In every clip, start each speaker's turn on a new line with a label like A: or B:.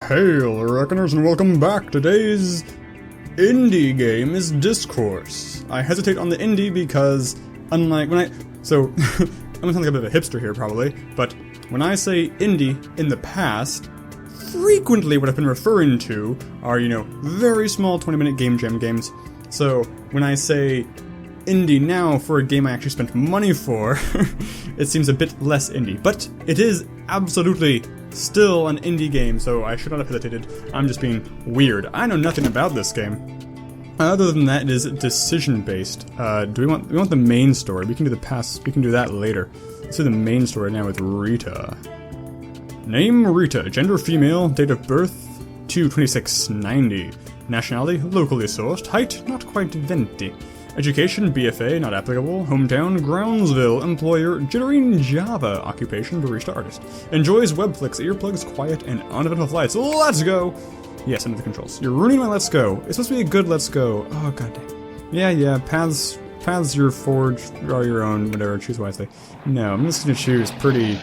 A: Hail, Reckoners, and welcome back. Today's indie game is Dyscourse. I hesitate on the indie because, unlike when I'm gonna sound like a bit of a hipster here probably, but when I say indie in the past, frequently what I've been referring to are, very small 20-minute game jam games. So when I say indie now for a game I actually spent money for, it seems a bit less indie. But it is absolutely still an indie game, so I should not have hesitated. I'm just being weird. I know nothing about this game. Other than that, it is decision-based. Do we want the main story? We can do the past, we can do that later. Let's do the main story now with Rita. Name Rita, gender female, date of birth 2/26/90. Nationality, locally sourced. Height, not quite 20. Education, BFA, not applicable. Hometown, Groundsville. Employer, jittering Java. Occupation, barista artist. Enjoys web flicks, earplugs, quiet, and uneventful flights. Let's go! Yes, under the controls. You're ruining my let's go. It's supposed to be a good let's go. Oh, goddamn. Yeah, paths you're forged are your own, whatever, choose wisely. No, I'm just gonna choose pretty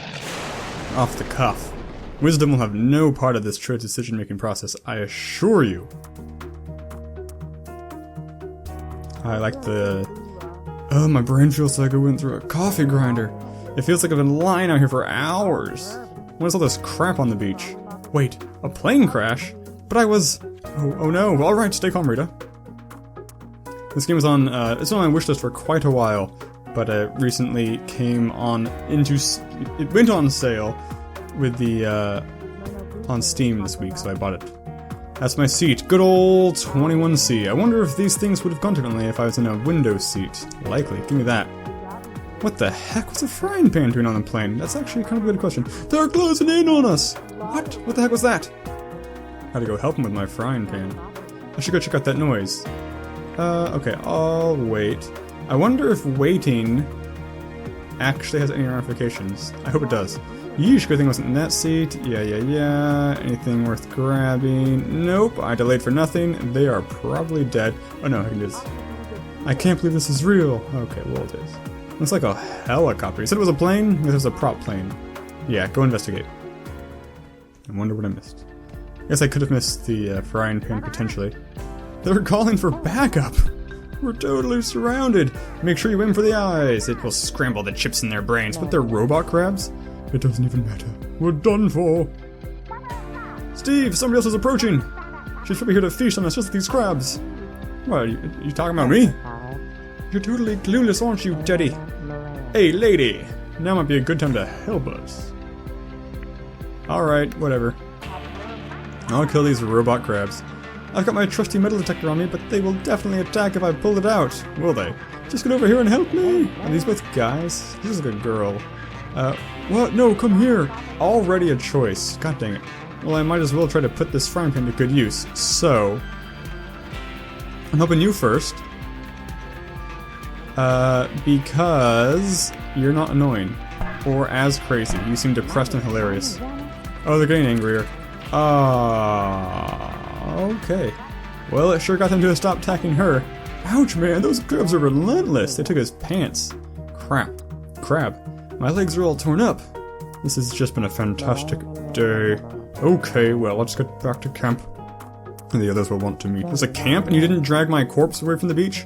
A: off the cuff. Wisdom will have no part of this choice decision-making process, I assure you. I like the... Oh, my brain feels like I went through a coffee grinder. It feels like I've been lying out here for hours. What is all this crap on the beach? Wait, a plane crash? But I was... Oh no, alright, stay calm, Rita. This game was on, it's on my wish list for quite a while, but it recently came on it went on sale with the, on Steam this week, so I bought it. That's my seat. Good old 21C. I wonder if these things would have gone differently if I was in a window seat. Likely. Give me that. What the heck was a frying pan doing on the plane? That's actually kind of a good question. They're closing in on us! What? What the heck was that? Gotta go help him with my frying pan. I should go check out that noise. Okay, I'll wait. I wonder if waiting actually has any ramifications. I hope it does. Yeesh, good thing I wasn't in that seat. Yeah. Anything worth grabbing? Nope, I delayed for nothing. They are probably dead. Oh no, I can do this. I can't believe this is real. Okay, well it is. Looks like a helicopter. You said it was a plane? This was a prop plane. Yeah, go investigate. I wonder what I missed. Guess I could have missed the frying pan potentially. They're calling for backup! We're totally surrounded! Make sure you aim for the eyes! It will scramble the chips in their brains, but they're robot crabs? It doesn't even matter. We're done for! Steve, somebody else is approaching! She's probably here to feast on us just like these crabs! What, are you talking about me? You're totally clueless, aren't you, Teddy? Hey, lady! Now might be a good time to help us. Alright, whatever. I'll kill these robot crabs. I've got my trusty metal detector on me, but they will definitely attack if I pull it out. Will they? Just get over here and help me! Are these both guys? This is a good girl. What? No, come here! Already a choice. God dang it. Well, I might as well try to put this frying pan to good use. So... I'm helping you first. Because... you're not annoying. Or as crazy. You seem depressed and hilarious. Oh, they're getting angrier. Okay. Well, it sure got them to stop attacking her. Ouch, man, those crabs are relentless. They took his pants. Crab. My legs are all torn up. This has just been a fantastic day. Okay, well, let's get back to camp. And the others will want to meet. There's a camp and you didn't drag my corpse away from the beach?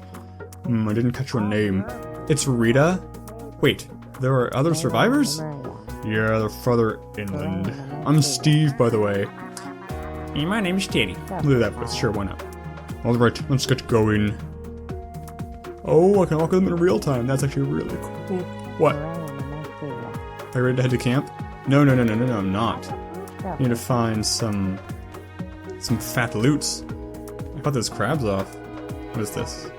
A: I didn't catch your name. It's Rita? Wait, there are other survivors? Yeah, they're further inland. I'm Steve, by the way. Hey, my name's Teddy. We'll do that voice, sure, why not? Alright, let's get going. Oh, I can walk with them in real time. That's actually really cool. What? Are you ready to head to camp? No, I'm not. I need to find some fat loots. I got those crabs off. What is this?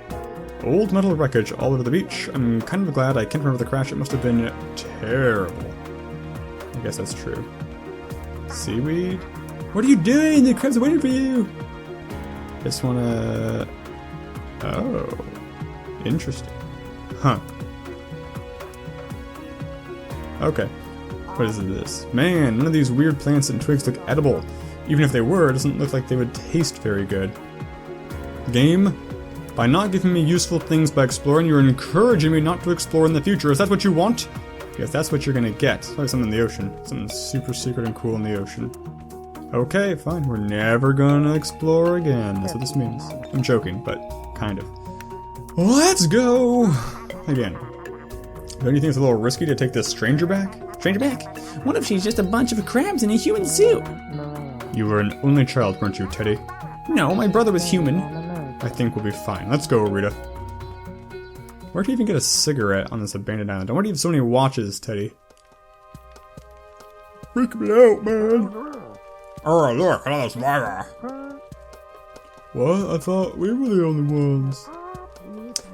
A: Old metal wreckage all over the beach. I'm kind of glad I can't remember the crash. It must have been terrible. I guess that's true. Seaweed? What are you doing? The crabs are waiting for you! Just wanna... Oh. Interesting. Huh. Okay. What is this? Man, none of these weird plants and twigs look edible. Even if they were, it doesn't look like they would taste very good. Game? By not giving me useful things by exploring, you're encouraging me not to explore in the future. Is that what you want? Because that's what you're gonna get. It's probably something in the ocean. Something super secret and cool in the ocean. Okay, fine. We're never gonna explore again. That's what this means. I'm joking, but kind of. Let's go! Again. Don't you think it's a little risky to take this stranger back?
B: Stranger back? What if she's just a bunch of crabs in a human suit?
A: You were an only child, weren't you, Teddy?
B: No, my brother was human.
A: I think we'll be fine. Let's go, Rita. Where'd you even get a cigarette on this abandoned island? I wonder if you have so many watches, Teddy. Freak me out, man! Oh, look, another spider! What? I thought we were the only ones.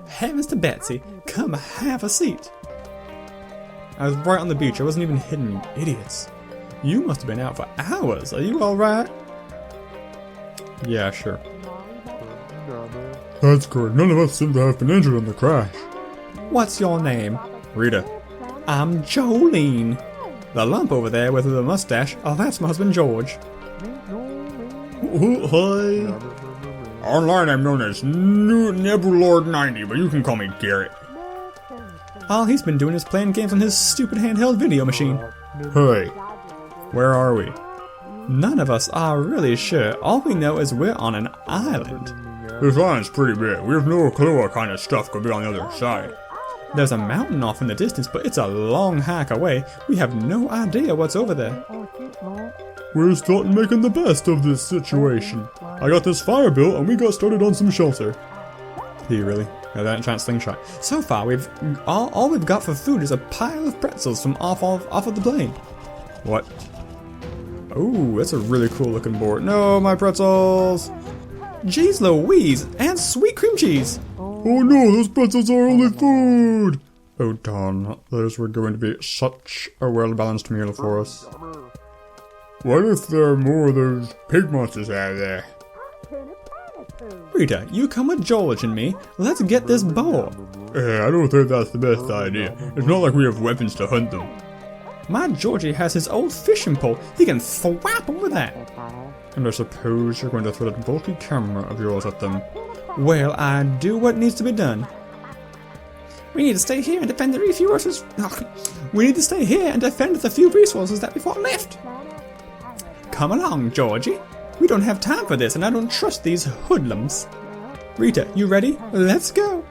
B: Hey, Mr. Betsy, come have a seat.
A: I was right on the beach. I wasn't even hidden, you idiots. You must have been out for hours. Are you alright? Yeah, sure. That's good. None of us seem to have been injured in the crash.
B: What's your name?
A: Rita.
B: I'm Jolene. The lump over there with the mustache, oh, that's my husband George.
A: Hi. Online I'm known as Nebulord90, but you can call me Garrett.
B: All he's been doing is playing games on his stupid handheld video machine.
A: Hey. Where are we?
B: None of us are really sure. All we know is we're on an island.
A: This island's pretty big. We have no clue what kind of stuff could be on the other side.
B: There's a mountain off in the distance, but it's a long hike away. We have no idea what's over there.
A: We're starting making the best of this situation. I got this fire built and we got started on some shelter. Do you really? No, that giant slingshot.
B: So far, all we've got for food is a pile of pretzels from off of the plane.
A: What? Oh, that's a really cool looking board. No, my pretzels!
B: Jeez Louise, and sweet cream cheese!
A: Oh no, those pretzels are only food! Oh darn, those were going to be such a well-balanced meal for us. What if there are more of those pig monsters out there?
B: Rita, you come with George and me. Let's get this boar.
A: I don't think that's the best idea. It's not like we have weapons to hunt them.
B: My Georgie has his old fishing pole. He can thwap them with that.
A: And I suppose you're going to throw that bulky camera of yours at them.
B: Well, I do what needs to be done. We need to stay here and defend the resources. We need to stay here and defend the few resources that we've got left. Come along, Georgie. We don't have time for this, and I don't trust these hoodlums. Rita, you ready? Let's go.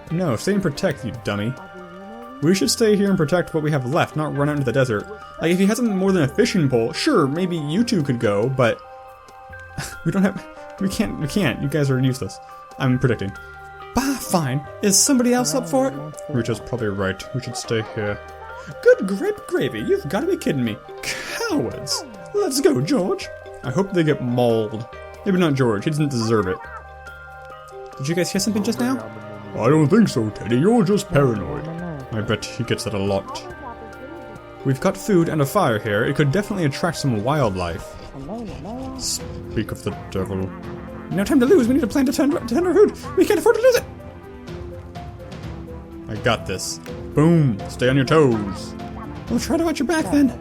A: No, stay and protect, you dummy. We should stay here and protect what we have left, not run out into the desert. Like, if he has something more than a fishing pole, sure, maybe you two could go, but... we can't. You guys are useless. I'm predicting.
B: Bah, fine. Is somebody else up for it?
A: Rita's probably right. We should stay here.
B: Good grape gravy, you've got to be kidding me. Cowards. Let's go, George.
A: I hope they get mauled. Maybe not George, he doesn't deserve it.
B: Did you guys hear something just now?
A: I don't think so, Teddy. You're just paranoid. I bet he gets that a lot. We've got food and a fire here. It could definitely attract some wildlife. Speak of the devil.
B: No time to lose. We need a plan to tend our food. We can't afford to lose it.
A: I got this. Boom. Stay on your toes.
B: We'll try to watch your back then.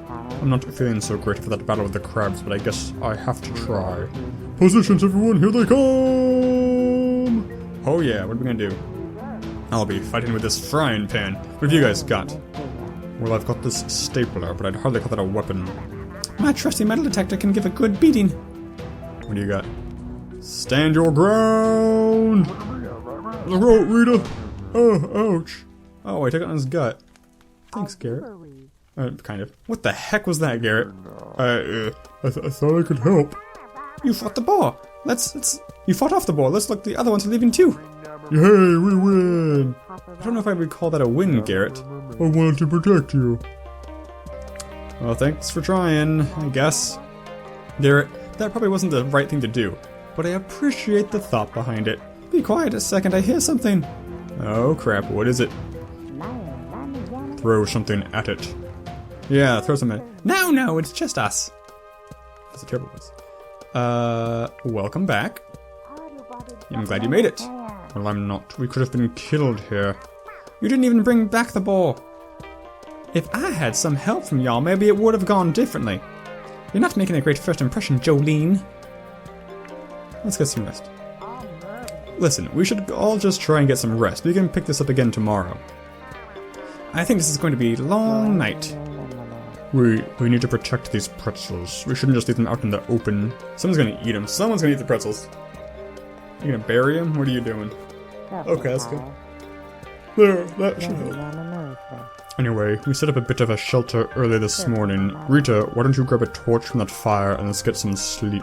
A: I'm not feeling so great for that battle with the crabs, but I guess I have to try. Positions, everyone. Here they come. Oh yeah, what are we gonna do? I'll be fighting with this frying pan. What have you guys got? Well, I've got this stapler, but I'd hardly call that a weapon.
B: My trusty metal detector can give a good beating.
A: What do you got? Stand your ground! Look out, Rita! Oh, ouch. Oh, I took it on his gut. Thanks, Garrett. Kind of. What the heck was that, Garrett? I thought I could help.
B: You fought the boar. You fought off the boar. Let's look, the other ones are leaving too.
A: Yay, we win! I don't know if I would call that a win, Garrett. I wanted to protect you. Well, thanks for trying, I guess. Garrett, that probably wasn't the right thing to do, but I appreciate the thought behind it.
B: Be quiet a second, I hear something.
A: Oh crap, what is it? Throw something at it. Yeah, throw something at it.
B: No, it's just us.
A: That's a terrible voice. Welcome back. I'm glad you made it. Well, I'm not. We could have been killed here.
B: You didn't even bring back the boar. If I had some help from y'all, maybe it would have gone differently. You're not making a great first impression, Jolene.
A: Let's get some rest. Listen, we should all just try and get some rest. We can pick this up again tomorrow.
B: I think this is going to be a long night.
A: We need to protect these pretzels. We shouldn't just leave them out in the open. Someone's gonna eat them. Someone's gonna eat the pretzels. You gonna bury them? What are you doing? Okay, that's good. There, that should help. Anyway, we set up a bit of a shelter early this morning. Rita, why don't you grab a torch from that fire and let's get some sleep.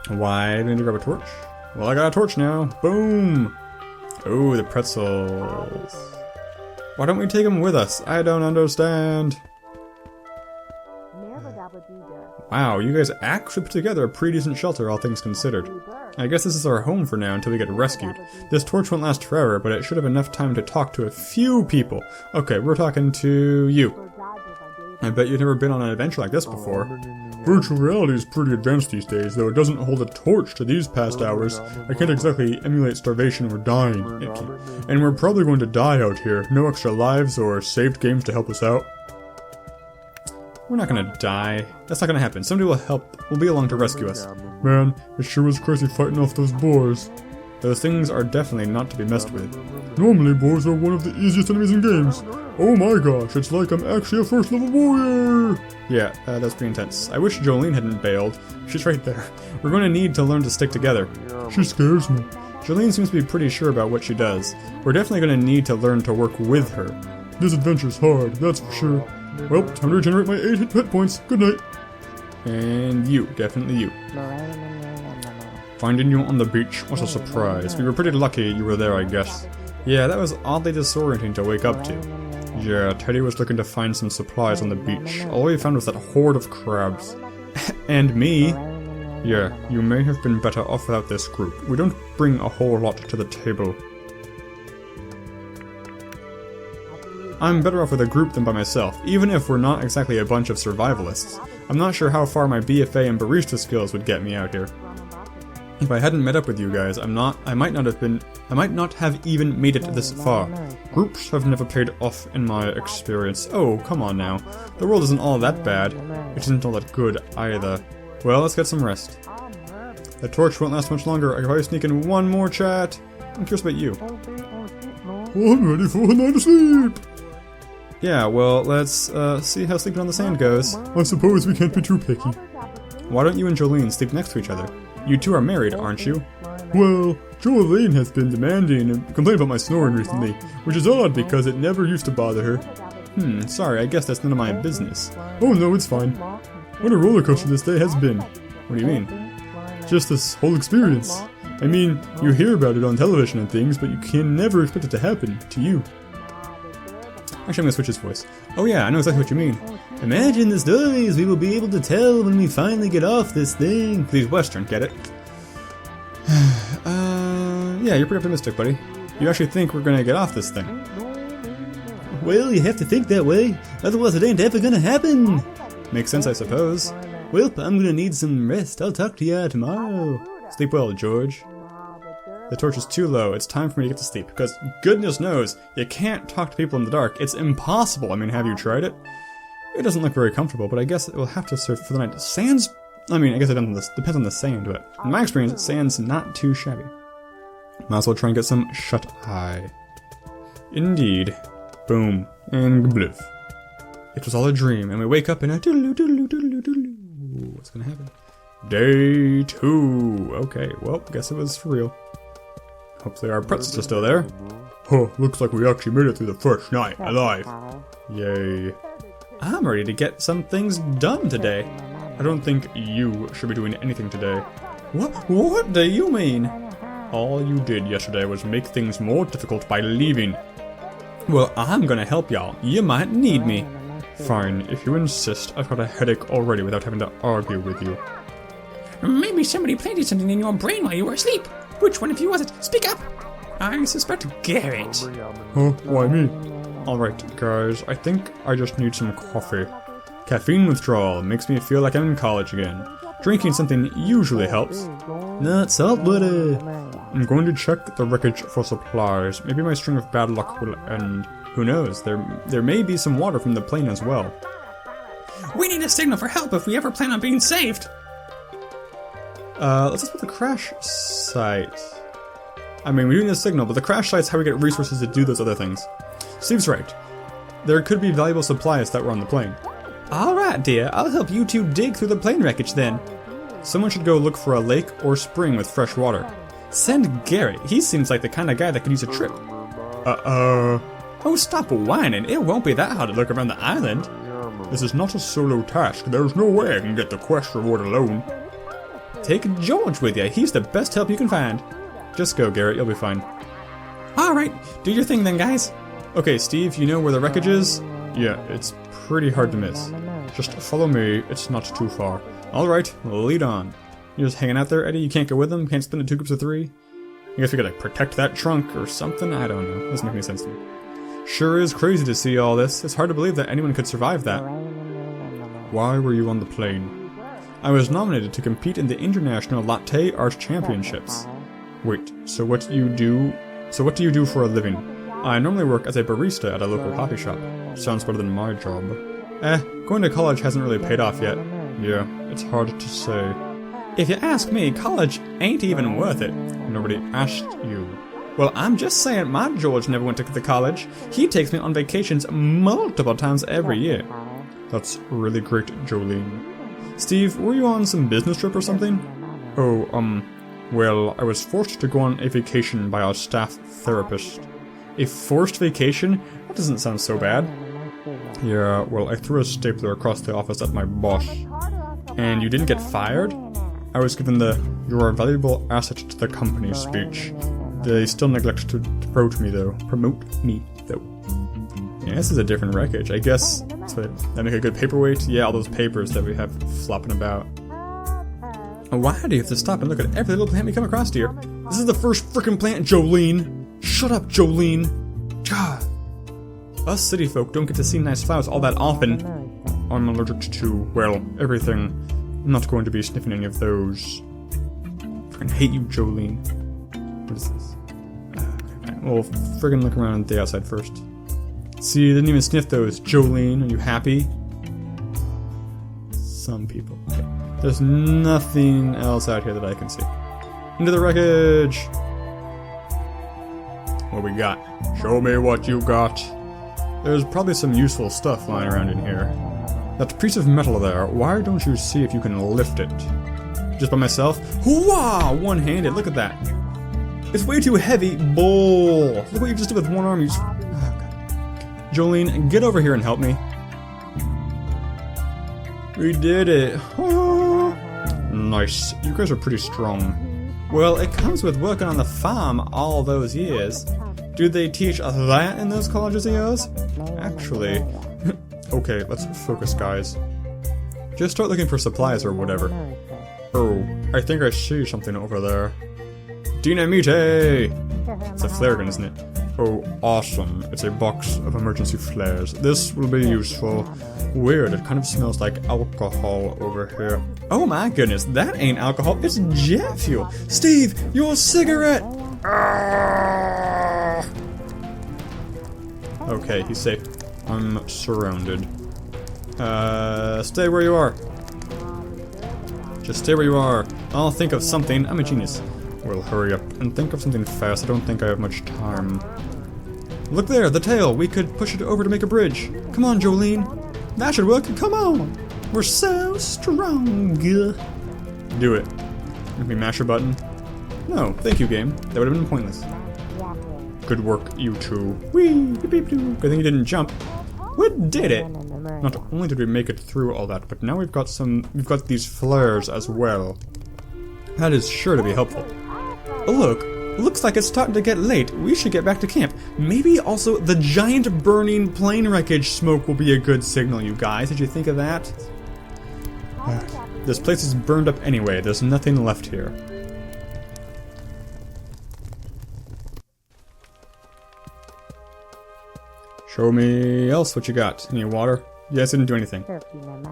A: Why do we need to grab a torch? Well, I got a torch now. Boom! Oh, the pretzels. Why don't we take them with us? I don't understand. Wow, you guys actually put together a pretty decent shelter, all things considered. I guess this is our home for now until we get rescued. This torch won't last forever, but it should have enough time to talk to a few people. Okay, we're talking to you. I bet you've never been on an adventure like this before. Virtual reality is pretty advanced these days, though it doesn't hold a torch to these past hours. I can't exactly emulate starvation or dying. And we're probably going to die out here. No extra lives or saved games to help us out. We're not gonna die. That's not gonna happen. Somebody will be along to rescue us. Man, it sure was crazy fighting off those boars. Those things are definitely not to be messed with. Normally, boars are one of the easiest enemies in games. Oh my gosh, it's like I'm actually a first level warrior! Yeah, that's pretty intense. I wish Jolene hadn't bailed. She's right there. We're going to need to learn to stick together. She scares me. Jolene seems to be pretty sure about what she does. We're definitely going to need to learn to work with her. This adventure's hard, that's for sure. Well, time to regenerate my 8 hit points. Good night. And you, definitely you. Finding you on the beach, what a surprise. We were pretty lucky you were there, I guess. Yeah, that was oddly disorienting to wake up to. Yeah, Teddy was looking to find some supplies on the beach. All we found was that horde of crabs. And me. Yeah, you may have been better off without this group. We don't bring a whole lot to the table. I'm better off with a group than by myself, even if we're not exactly a bunch of survivalists. I'm not sure how far my BFA and barista skills would get me out here. If I hadn't met up with you guys, I might not have even made it this far. Groups have never paid off in my experience. Oh, come on now. The world isn't all that bad. It isn't all that good either. Well, let's get some rest. The torch won't last much longer. I can probably sneak in one more chat. I'm curious about you. I'm ready for a night of sleep. Yeah, well, let's see how sleeping on the sand goes. I suppose we can't be too picky. Why don't you and Jolene sleep next to each other? You two are married, aren't you? Well, Jolene has been demanding and complaining about my snoring recently, which is odd because it never used to bother her. Sorry, I guess that's none of my business. Oh no, it's fine. What a roller coaster this day has been. What do you mean? Just this whole experience. I mean, you hear about it on television and things, but you can never expect it to happen to you. Actually, I'm gonna switch his voice. Oh yeah, I know exactly what you mean. Imagine the stories we will be able to tell when we finally get off this thing. Please, Western, get it? Yeah, you're pretty optimistic, buddy. You actually think we're gonna get off this thing? Well, you have to think that way. Otherwise, it ain't ever gonna happen. Makes sense, I suppose. Well, I'm gonna need some rest. I'll talk to ya tomorrow. Sleep well, George. The torch is too low. It's time for me to get to sleep, because goodness knows, you can't talk to people in the dark. It's impossible. I mean, have you tried it? It doesn't look very comfortable, but I guess it will have to serve for the night. Sand's... I mean, I guess it depends on the sand, but in my experience, sand's not too shabby. Might as well try and get some shut-eye. Indeed. Boom. And bliff. It was all a dream, and we wake up in a doodaloo. What's gonna happen? Day 2. Okay, well, guess it was for real. Hopefully our pretzels are still there. Huh, looks like we actually made it through the first night, alive. Yay. I'm ready to get some things done today. I don't think you should be doing anything today. What do you mean? All you did yesterday was make things more difficult by leaving. Well, I'm gonna help y'all. You might need me. Fine, if you insist. I've got a headache already without having to argue with you.
B: Maybe somebody planted something in your brain while you were asleep. Which one of you was it? Speak up! I suspect Garrett.
A: Huh? Why me? Alright, guys, I think I just need some coffee. Caffeine withdrawal makes me feel like I'm in college again. Drinking something usually helps. Not salt water. I'm going to check the wreckage for supplies. Maybe my string of bad luck will end. Who knows? There may be some water from the plane as well.
B: We need a signal for help if we ever plan on being saved.
A: Let's just put the crash site. I mean, we're doing the signal, but the crash site's how we get resources to do those other things. Steve's right. There could be valuable supplies that were on the plane.
B: Alright, dear, I'll help you two dig through the plane wreckage then.
A: Someone should go look for a lake or spring with fresh water.
B: Send Garrett, he seems like the kind of guy that could use a trip. Oh, stop whining, it won't be that hard to look around the island.
A: This is not a solo task, there's no way I can get the quest reward alone.
B: Take George with you, he's the best help you can find.
A: Just go, Garrett, you'll be fine.
B: Alright, do your thing then, guys.
A: Okay, Steve, you know where the wreckage is? Yeah, it's pretty hard to miss. Just follow me, it's not too far. Alright, lead on. You're just hanging out there, Eddie? You can't go with them? Can't split into 2 groups of 3? I guess we gotta protect that trunk or something? I don't know. Doesn't make any sense to me. Sure is crazy to see all this. It's hard to believe that anyone could survive that. Why were you on the plane? I was nominated to compete in the International Latte Art Championships. Wait, so what do you do for a living? I normally work as a barista at a local coffee shop. Sounds better than my job. Going to college hasn't really paid off yet. Yeah, it's hard to say.
B: If you ask me, college ain't even worth it.
A: Nobody asked you.
B: Well, I'm just saying my George never went to the college. He takes me on vacations multiple times every year.
A: That's really great, Jolene. Steve, were you on some business trip or something? Oh, well, I was forced to go on a vacation by our staff therapist.
B: A forced vacation? That doesn't sound so bad.
A: Yeah, well, I threw a stapler across the office at my boss.
B: And you didn't get fired?
A: I was given the "you're a valuable asset to the company" speech. They still neglect to promote me though. Yeah, this is a different wreckage. I guess that's what that make a good paperweight. Yeah, all those papers that we have flopping about.
B: Why do you have to stop and look at every little plant we come across, dear? This is the first frickin' plant, Jolene. Shut up, Jolene. God. Us city folk don't get to see nice flowers all that often.
A: I'm allergic to, well, everything. I'm not going to be sniffing any of those.
B: I fucking hate you, Jolene.
A: What is this? We'll friggin' look around the outside first. See, you didn't even sniff those. Jolene, are you happy? Some people. Okay. There's nothing else out here that I can see. Into the wreckage! What we got? Show me what you got. There's probably some useful stuff lying around in here. That piece of metal there, why don't you see if you can lift it? Just by myself? Hoo-wah! One-handed, look at that. It's way too heavy. Bull! Look what you just did with one arm. You just... Oh, God. Jolene, get over here and help me. We did it. Oh. Nice. You guys are pretty strong.
B: Well, it comes with working on the farm all those years. Do they teach that in those colleges of yours?
A: Actually... Okay, let's focus, guys. Just start looking for supplies or whatever. Oh, I think I see something over there. Dynamite! It's a flare gun, isn't it? Oh, awesome. It's a box of emergency flares. This will be useful. Weird, it kind of smells like alcohol over here.
B: Oh my goodness, that ain't alcohol, it's jet fuel. Steve, your cigarette!
A: Ah! Okay, he's safe. I'm surrounded. Stay where you are. Just stay where you are. I'll think of something. I'm a genius. Well, hurry up and think of something fast. I don't think I have much time. Look there, the tail. We could push it over to make a bridge. Come on, Jolene. That should work. Come on. We're so strong. Do it. Let me mash a button. No, thank you, game. That would have been pointless. Good work, you two. Whee! Good thing you didn't jump. We did it! Not only did we make it through all that, but now we've got these flares as well. That is sure to be helpful.
B: Oh, look. Looks like it's starting to get late. We should get back to camp. Maybe also the giant burning plane wreckage smoke will be a good signal, you guys. Did you think of that?
A: This place is burned up anyway. There's nothing left here. Show me else what you got. Any water? Yes, I didn't do anything.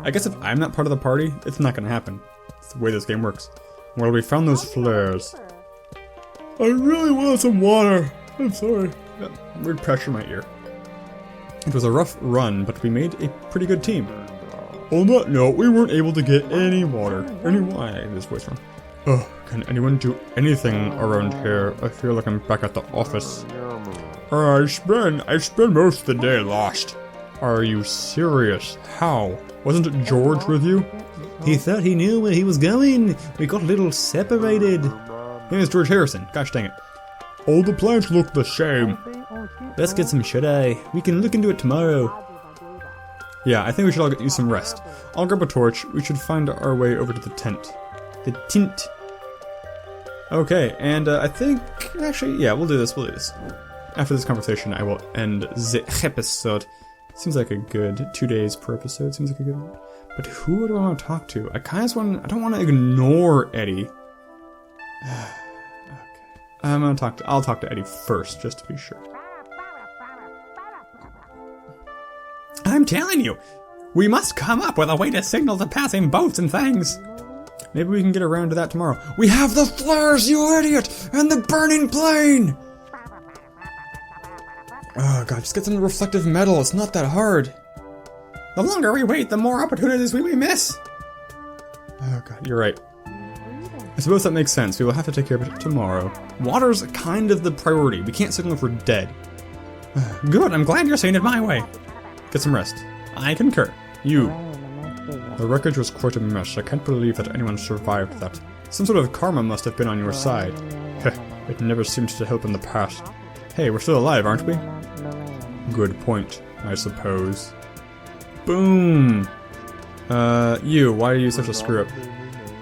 A: I guess if I'm not part of the party, it's not gonna happen. It's the way this game works. Well, we found those flares. I really want some water. I'm sorry. Weird pressure in my ear. It was a rough run, but we made a pretty good team. On that note, we weren't able to get any water. Why is this voice from? Ugh, can anyone do anything around here? I feel like I'm back at the office. I spend most of the day lost. Are you serious? How? Wasn't it George with you?
B: He thought he knew where he was going. We got a little separated.
A: Hey, it's George Harrison. Gosh dang it. All the plants look the same.
B: Let's get some shut-eye. We can look into it tomorrow.
A: Yeah, I think we should all use some rest. I'll grab a torch. We should find our way over to the tent.
B: The tint.
A: Okay, and I think... Actually, yeah, we'll do this. After this conversation, I will end the episode. Seems like a good 2 days per episode. Seems like a good one. But who do I want to talk to? I don't want to ignore Eddie. Okay. I'll talk to Eddie first, just to be sure.
B: I'm telling you, we must come up with a way to signal the passing boats and things.
A: Maybe we can get around to that tomorrow. We have the flares, you idiot! And the burning plane! Oh god, just get some reflective metal. It's not that hard.
B: The longer we wait, the more opportunities we may miss.
A: Oh god, you're right. I suppose that makes sense. We will have to take care of it tomorrow. Water's kind of the priority. We can't signal if we're dead.
B: Good, I'm glad you're saying it my way.
A: Get some rest.
B: I concur.
A: You. The wreckage was quite a mess. I can't believe that anyone survived that. Some sort of karma must have been on your side. Heh, it never seemed to help in the past. Hey, we're still alive, aren't we? Good point, I suppose. Boom! You, why are you such a screw-up?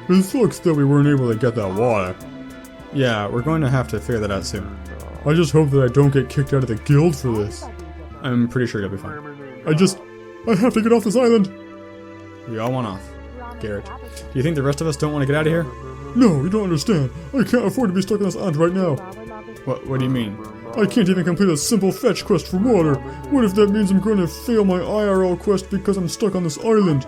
A: It sucks that we weren't able to get that water. Yeah, we're going to have to figure that out soon. I just hope that I don't get kicked out of the guild for this. I'm pretty sure you'll be fine. I have to get off this island! We all want off. Garrett. Do you think the rest of us don't want to get out of here? No, you don't understand. I can't afford to be stuck on this island right now. What do you mean? I can't even complete a simple fetch quest for water. What if that means I'm going to fail my IRL quest because I'm stuck on this island?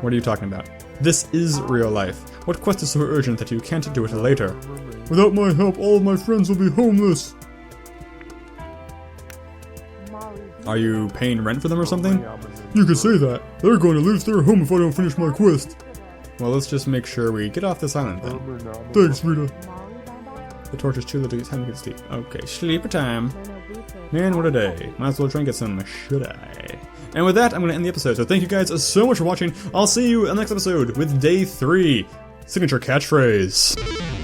A: What are you talking about? This is real life. What quest is so urgent that you can't do it later? Without my help, all of my friends will be homeless. Are you paying rent for them or something? You could say that. They're going to lose their home if I don't finish my quest. Well, let's just make sure we get off this island then. Thanks, Rita. The torch is too little time to get sleep. Okay, sleep time. Man, what a day. Might as well try and get some should-I. And with that, I'm going to end the episode. So thank you guys so much for watching. I'll see you in the next episode with Day 3. Signature catchphrase.